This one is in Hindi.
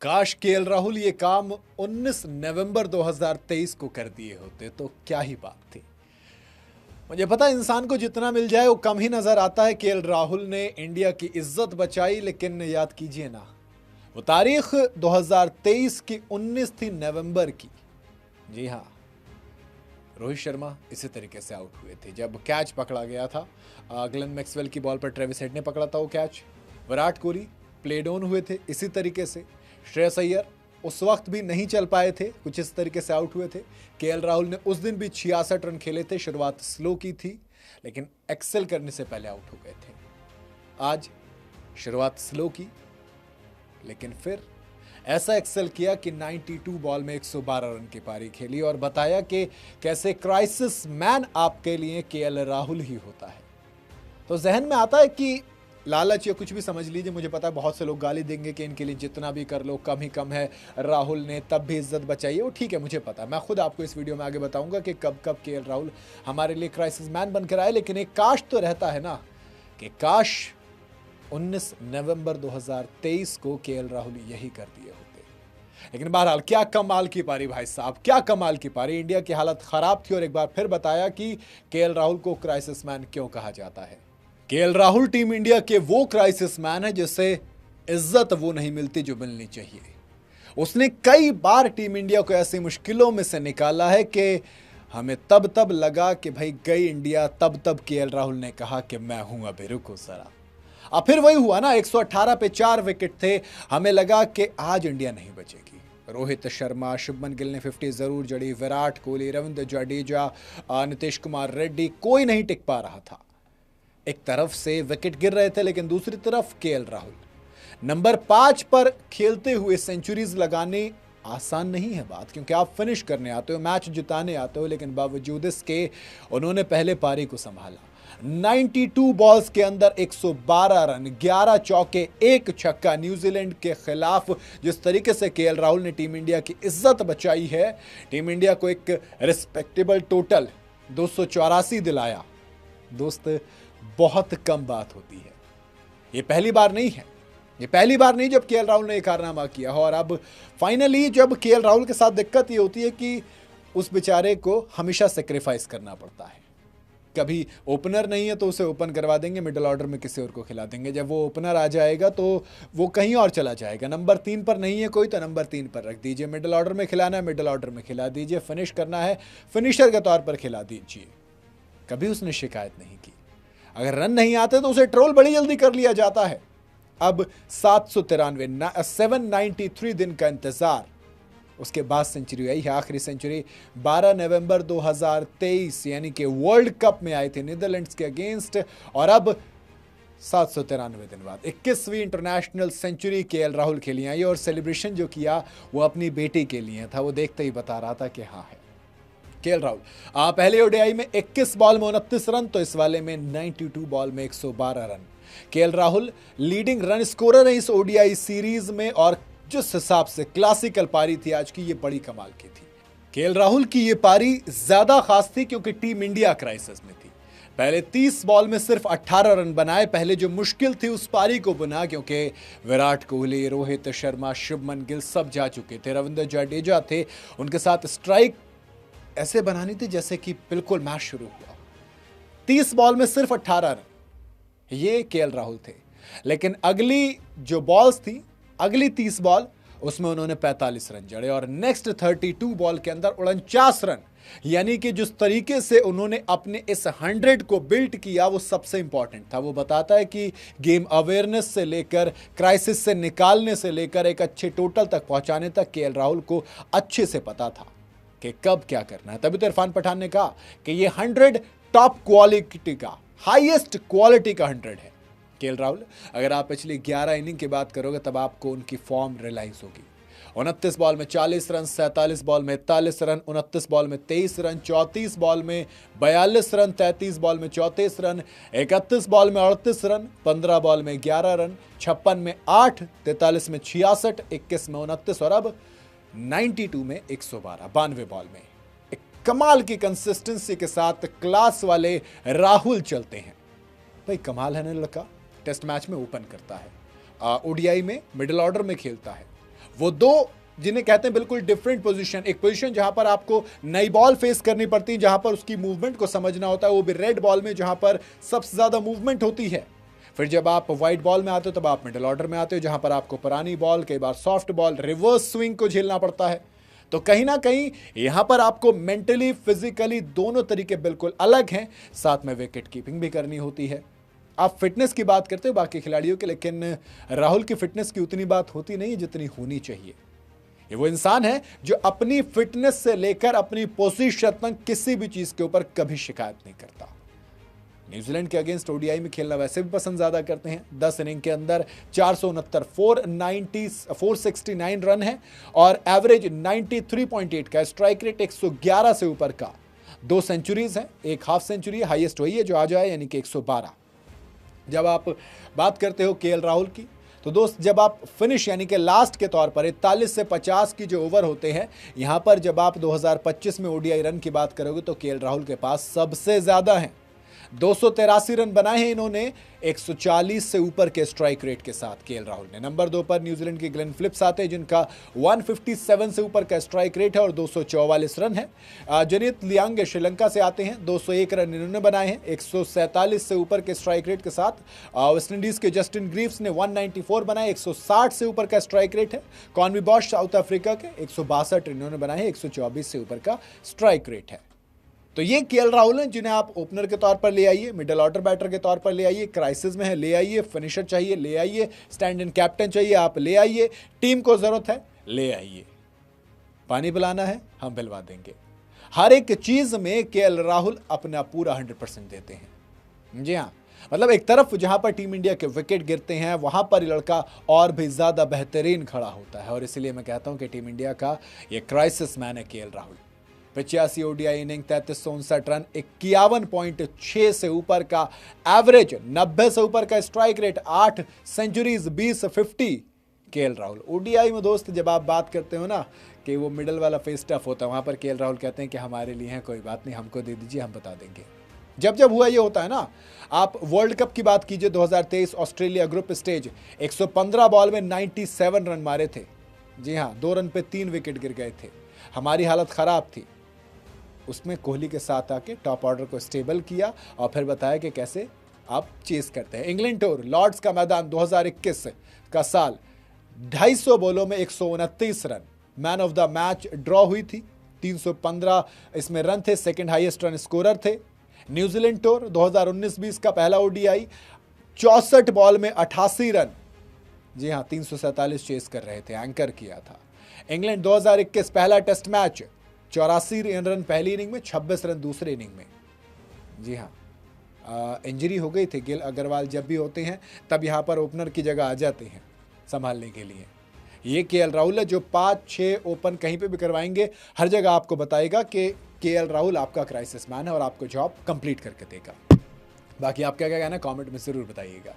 काश केएल राहुल ये काम 19 नवंबर 2023 को कर दिए होते तो क्या ही बात थी। मुझे पता है इंसान को जितना मिल जाए वो कम ही नजर आता है। केएल राहुल ने इंडिया की इज्जत बचाई, लेकिन याद कीजिए ना, वो तारीख 2023 की 19 थी नवंबर की। जी हाँ, रोहित शर्मा इसी तरीके से आउट हुए थे जब कैच पकड़ा गया था। ग्लेन मैक्सवेल की बॉल पर ट्रेविस हेड ने पकड़ा था वो catch. Virat Kohli play down हुए थे इसी तरीके से। श्रेयस अय्यर उस वक्त भी नहीं चल पाए थे, कुछ इस तरीके से आउट हुए थे। केएल राहुल ने उस दिन भी 66 रन खेले थे, शुरुआत स्लो की थी लेकिन एक्सेल करने से पहले आउट हो गए थे। आज शुरुआत स्लो की लेकिन फिर ऐसा एक्सेल किया कि 92 बॉल में 112 रन की पारी खेली और बताया कि कैसे क्राइसिस मैन आपके लिए केएल राहुल ही होता है। तो जहन में आता है कि लालच या कुछ भी समझ लीजिए, मुझे पता है बहुत से लोग गाली देंगे कि इनके लिए जितना भी कर लो कम ही कम है, राहुल ने तब भी इज्जत बचाई है। वो ठीक है, मुझे पता है, मैं खुद आपको इस वीडियो में आगे बताऊंगा कि कब कब केएल राहुल हमारे लिए क्राइसिस मैन बनकर आए। लेकिन एक काश तो रहता है ना कि काश 19 नवंबर 2023 को केएल राहुल यही कर दिए होते। लेकिन बहरहाल क्या कमाल की पारी भाई साहब, क्या कमाल की पारी। इंडिया की हालत खराब थी और एक बार फिर बताया कि केएल राहुल को क्राइसिस मैन क्यों कहा जाता है। केएल राहुल टीम इंडिया के वो क्राइसिस मैन है जिससे इज्जत वो नहीं मिलती जो मिलनी चाहिए। उसने कई बार टीम इंडिया को ऐसी मुश्किलों में से निकाला है कि हमें तब तब लगा कि भाई गई इंडिया, तब तब केएल राहुल ने कहा कि मैं हूं, अभी रुको जरा। अब फिर वही हुआ ना, 118 पे 4 विकेट थे, हमें लगा कि आज इंडिया नहीं बचेगी। रोहित शर्मा, शुभमन गिल ने 50 जरूर जड़ी, विराट कोहली, रविंद्र जडेजा, नीतीश कुमार रेड्डी, कोई नहीं टिक पा रहा था। एक तरफ से विकेट गिर रहे थे लेकिन दूसरी तरफ केएल राहुल नंबर 5 पर खेलते हुए सेंचुरीज लगाने आसान नहीं है बात, क्योंकि आप फिनिश करने आते हो, मैच जिताने आते हो, लेकिन बावजूद इसके उन्होंने पहले पारी को संभाला। 92 बॉल्स के अंदर 112 रन, 11 चौके, 1 छक्का। न्यूजीलैंड के खिलाफ जिस तरीके से केएल राहुल ने टीम इंडिया की इज्जत बचाई है, टीम इंडिया को एक रिस्पेक्टेबल टोटल 284 दिलाया। दोस्त, बहुत कम बात होती है। ये पहली बार नहीं है, ये पहली बार नहीं जब केएल राहुल ने एक कारनामा किया हो। और अब फाइनली जब केएल राहुल के साथ दिक्कत ये होती है कि उस बेचारे को हमेशा सेक्रीफाइस करना पड़ता है। कभी ओपनर नहीं है तो उसे ओपन करवा देंगे, मिडिल ऑर्डर में किसी और को खिला देंगे। जब वो ओपनर आ जाएगा तो वो कहीं और चला जाएगा। नंबर 3 पर नहीं है कोई तो नंबर 3 पर रख दीजिए। मिडिल ऑर्डर में खिलाना है, मिडिल ऑर्डर में खिला दीजिए। फिनिश करना है, फिनिशर के तौर पर खिला दीजिए। कभी उसने शिकायत नहीं की। अगर रन नहीं आते तो उसे ट्रोल बड़ी जल्दी कर लिया जाता है। अब 793 दिन का इंतजार, उसके बाद सेंचुरी आई है। आखिरी सेंचुरी 12 नवंबर 2023 यानी कि वर्ल्ड कप में आई थी नीदरलैंड्स के अगेंस्ट। और अब 793 दिन बाद 21वीं इंटरनेशनल सेंचुरी केएल राहुल के लिए आई। और सेलिब्रेशन जो किया वो अपनी बेटी के लिए था। वो देखते ही बता रहा था कि हाँ है केएल राहुल। पहले ओडीआई में 21 बॉल में 29 रन, तो इस वाले में 92 बॉल में 112 run. KL Rahul leading run scorer है इस ओडीआई सीरीज में। और जिस हिसाब से क्लासिकल पारी थी आज की, ये बड़ी कमाल की थी। केएल राहुल की ये पारी ज्यादा खास थी क्योंकि टीम इंडिया क्राइसिस में थी। पहले 30 बॉल में सिर्फ 18 रन बनाए। पहले जो मुश्किल थी उस पारी को बना क्योंकि विराट कोहली, रोहित शर्मा, शुभमन गिल सब जा चुके थे, रविंद्र जडेजा थे, उनके साथ स्ट्राइक ऐसे बनानी थी जैसे कि बिल्कुल मैच शुरू हुआ। 30 बॉल में सिर्फ 18 रन, ये केएल राहुल थे। लेकिन अगली जो बॉल्स थी, अगली 30 बॉल, उसमें उन्होंने 45 रन जड़े और नेक्स्ट 32 बॉल के अंदर 49 रन। यानी कि जिस तरीके से उन्होंने अपने इस 100 को बिल्ड किया वो सबसे इंपॉर्टेंट था। वो बताता है कि गेम अवेयरनेस से लेकर, क्राइसिस से निकालने से लेकर एक अच्छे टोटल तक पहुंचाने तक केएल राहुल को अच्छे से पता था कि कब क्या करना है। तभी तो इरफान पठान ने कहा कि ये 100 टॉप क्वालिटी का, हाईएस्ट क्वालिटी का 100 है। केएल राहुल, अगर आप पिछली 11 इनिंग की बात करोगे तब आपको उनकी फॉर्म रियलाइज होगी। 29 बॉल में 40 रन, 47 बॉल में 41 रन, 29 बॉल में 23 रन, 34 बॉल में 42 रन, 33 बॉल में 34 रन, 31 बॉल में 38 रन, 15 बॉल में 11 रन, 56 में 8, 43 में 66, 21 में 29 और अब 92 में 112, 92 बॉल में। एक कमाल की कंसिस्टेंसी के साथ क्लास वाले राहुल चलते हैं। भाई कमाल है ना लड़का। टेस्ट मैच में ओपन करता है, ओडीआई में मिडिल ऑर्डर में खेलता है, वो दो जिन्हें कहते हैं बिल्कुल डिफरेंट पोजीशन, एक पोजीशन जहां पर आपको नई बॉल फेस करनी पड़ती है, जहां पर उसकी मूवमेंट को समझना होता है, वो भी रेड बॉल में जहां पर सबसे ज्यादा मूवमेंट होती है। फिर जब आप व्हाइट बॉल में आते हो तब आप मिडिल ऑर्डर में आते हो, जहां पर आपको पुरानी बॉल, कई बार सॉफ्ट बॉल, रिवर्स स्विंग को झेलना पड़ता है। तो कहीं ना कहीं यहां पर आपको मेंटली फिजिकली दोनों तरीके बिल्कुल अलग हैं, साथ में विकेट कीपिंग भी करनी होती है। आप फिटनेस की बात करते हो बाकी खिलाड़ियों की, लेकिन राहुल की फिटनेस की उतनी बात होती नहीं जितनी होनी चाहिए। ये वो इंसान है जो अपनी फिटनेस से लेकर अपनी पोजीशन तक किसी भी चीज के ऊपर कभी शिकायत नहीं करता। न्यूजीलैंड के अगेंस्ट ओडीआई में खेलना वैसे भी पसंद ज्यादा करते हैं। 10 इनिंग के अंदर 469 469 रन है और एवरेज 93.8 का, स्ट्राइक रेट 111 से ऊपर का, 2 सेंचुरीज हैं, एक हाफ सेंचुरी हाईएस्ट वही है जो आ जाए, यानी कि 112। जब आप बात करते हो केएल राहुल की, तो दोस्त जब आप फिनिश यानी कि लास्ट के तौर पर 41 से 50 की जो ओवर होते हैं, यहां पर जब आप 2025 में ओडीआई रन की बात करोगे तो केएल राहुल के पास सबसे ज्यादा हैं। 283 रन बनाए हैं इन्होंने 140 से ऊपर के स्ट्राइक रेट के साथ केएल राहुल ने। नंबर 2 पर न्यूजीलैंड के ग्लेन फिलिप्स आते हैं जिनका 157 से ऊपर का स्ट्राइक रेट है और 244 रन है। जनित लियांग श्रीलंका से आते हैं, 201 रन इन्होंने बनाए हैं 147 से ऊपर के स्ट्राइक रेट के साथ। वेस्ट इंडीज के जस्टिन ग्रीव्स ने 194 बनाए, 160 से ऊपर का स्ट्राइक रेट है। कॉनवी बॉश साउथ अफ्रीका के 162 इन्होंने बनाए हैं, 124 से ऊपर का स्ट्राइक रेट है। तो ये केएल राहुल हैं जिन्हें आप ओपनर के तौर पर ले आइए, मिडिल ऑर्डर बैटर के तौर पर ले आइए, क्राइसिस में है ले आइए, फिनिशर चाहिए ले आइए, स्टैंड इन कैप्टन चाहिए आप ले आइए, टीम को जरूरत है ले आइए, पानी पिलाना है हम पिलवा देंगे। हर एक चीज में केएल राहुल अपना पूरा 100% देते हैं। जी हाँ, मतलब एक तरफ जहां पर टीम इंडिया के विकेट गिरते हैं वहां पर ये लड़का और भी ज्यादा बेहतरीन खड़ा होता है, और इसलिए मैं कहता हूं कि टीम इंडिया का ये क्राइसिस मैन है KL Rahul. 85 ODI inning, 3359 run, 51.6 से ऊपर का एवरेज, 90 से ऊपर का strike rate, 8 centuries, 20 KL Rahul. ODI में दोस्त जब आप बात करते हो ना कि वो मिडल वाला फेस टफ होता है, वहां पर केएल राहुल कहते हैं कि हमारे लिए है कोई बात नहीं, हमको दे दीजिए हम बता देंगे। जब जब हुआ ये होता है ना, आप वर्ल्ड कप की बात कीजिए 2023 ऑस्ट्रेलिया ग्रुप स्टेज, 115 बॉल में 97 रन मारे थे। जी हाँ, 2 रन पे 3 विकेट गिर गए थे, हमारी हालत खराब थी। उसमें कोहली के साथ आके टॉप ऑर्डर को स्टेबल किया और फिर बताया कि कैसे आप चेस करते हैं। इंग्लैंड टूर, लॉर्ड्स का मैदान 2021 का साल, 250 बॉलों में 129 run, man of the match draw हुई थी, 315 इसमें रन थे, सेकंड हाईएस्ट रन स्कोरर थे। न्यूजीलैंड टूर 2019-20 का पहला ओडीआई, 64 बॉल में 88 रन, जी हाँ 347 चेस कर रहे थे, एंकर किया था। इंग्लैंड 2021 पहला टेस्ट मैच, 84 रन पहली इनिंग में, 26 रन दूसरे इनिंग में। जी हाँ, इंजरी हो गई थी, गिल अग्रवाल जब भी होते हैं तब यहाँ पर ओपनर की जगह आ जाते हैं संभालने के लिए। ये केएल राहुल है जो 5-6 ओपन कहीं पे भी करवाएंगे, हर जगह आपको बताएगा कि केएल राहुल आपका क्राइसिस मैन है और आपको जॉब कंप्लीट करके देगा। बाकी आप क्या कहना है कमेंट में ज़रूर बताइएगा।